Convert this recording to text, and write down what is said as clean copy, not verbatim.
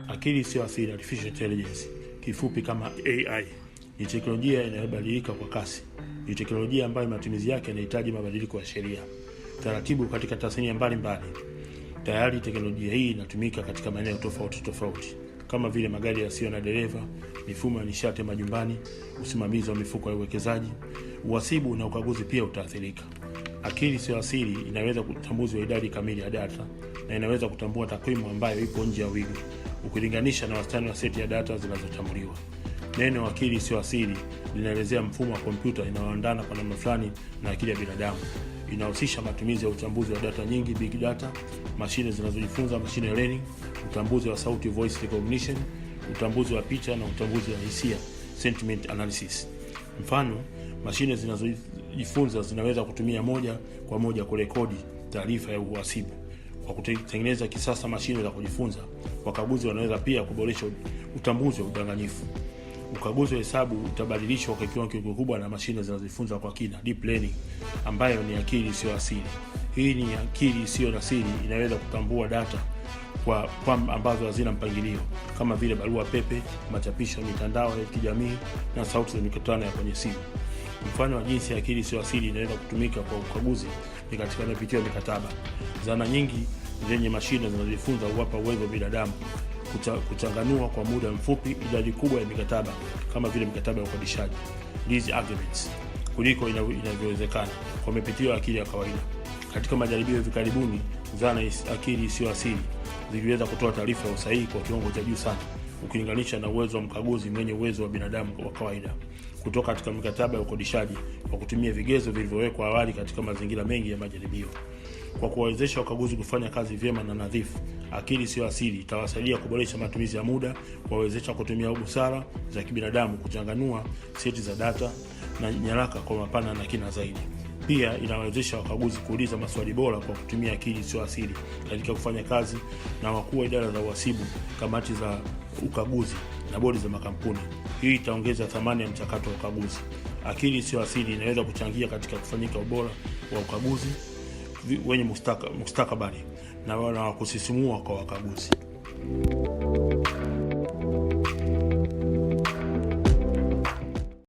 Akili isiyo asili, artificial intelligence, kifupi kama AI, ni teknolojia inayobadilika kwa kasi. Ni teknolojia ambayo matumizi yake yanahitaji mabadiliko ya sheria, taratibu katika tasnia mbalimbali. Tayari teknolojia hii inatumika katika maeneo tofauti kama vile magari yasiyo na dereva, mifumo ya nishati majumbani, usimamizi wa mifuko ya uwekezaji, uhasibu na ukaguzi pia utaathirika. Akili isiyo asili inaweza kutambuzi wa idadi kamili ya data na inaweza kutambua takwimu ambayo ipo nje ya wigo ukilinganisha na wastani wa seti ya data zinazotambuliwa. Neno akili isiyo asili linaelezea mfumo wa kompyuta inayoendana kwa namna fulani na akili ya binadamu. Inahusisha matumizi ya uchambuzi wa data nyingi, big data, mashine zinazojifunza, machine learning, utambuzi wa sauti, voice recognition, utambuzi wa picha na utambuzi wa hisia, sentiment analysis. Mfano, mashine zinazojifunza zinaweza kutumia moja kwa moja kurekodi taarifa ya uhasibu. Kwa kutengeneza kisasa mashine za kujifunza, wakaguzi wanaweza pia kuboresha utambuzi wa udanganyifu. Ukaguzi wa hesabu utabadilishwa kwa kiwango kikubwa na mashine zinazojifunza kwa kina, deep learning, ambayo ni akili isiyo asili. Hii ni akili isiyo asili inaweza kutambua data kwa ambazo hazina mpangilio, kama vile barua pepe, machapisho, mitandao ya kijamii na sauti za mikutano ya kwenye simu. Mfano wa jinsi akili isiyo asili inaweza kutumika kwa ukaguzi ni katika mapitio ya mikataba. Zana nyingi zenye mashine zinazojifunza huwapa uwezo binadamu kuchanganua kwa muda mfupi idadi kubwa ya mikataba, kama vile mikataba ya ukodishaji, lease agreements, kuliko inavyowezekana kwa mapitio ya akili ya kawaida. Katika majaribio hivi karibuni, zana akili isiyo asili ziliweza kutoa taarifa ya usahihi kwa kiwango cha juu sana ukilinganisha na uwezo wa mkaguzi mwenye uwezo wa binadamu wa kawaida. Kutoka katika mikataba ya ukodishaji kwa kutumia vigezo vilivyowekwa awali katika mazingira mengi ya majaribio. Kwa kuwawezesha wakaguzi kufanya kazi vyema na nadhifu, akili isiyo asili itawasaidia kuboresha matumizi ya muda, kuwawezesha kutumia busara za kibinadamu kuchanganua seti za data na nyaraka kwa mapana na kina zaidi. Pia inawezesha wakaguzi kuuliza maswali bora kwa kutumia akili isiyo asili katika kufanya kazi na wakuu wa idara za uhasibu, kamati za ukaguzi na bodi za makampuni. Hii itaongeza thamani ya mchakato wa ukaguzi. Akili isiyo asili inaweza kuchangia katika kufanyika ubora wa ukaguzi wenye mustakabali na kusisimua kwa wakaguzi.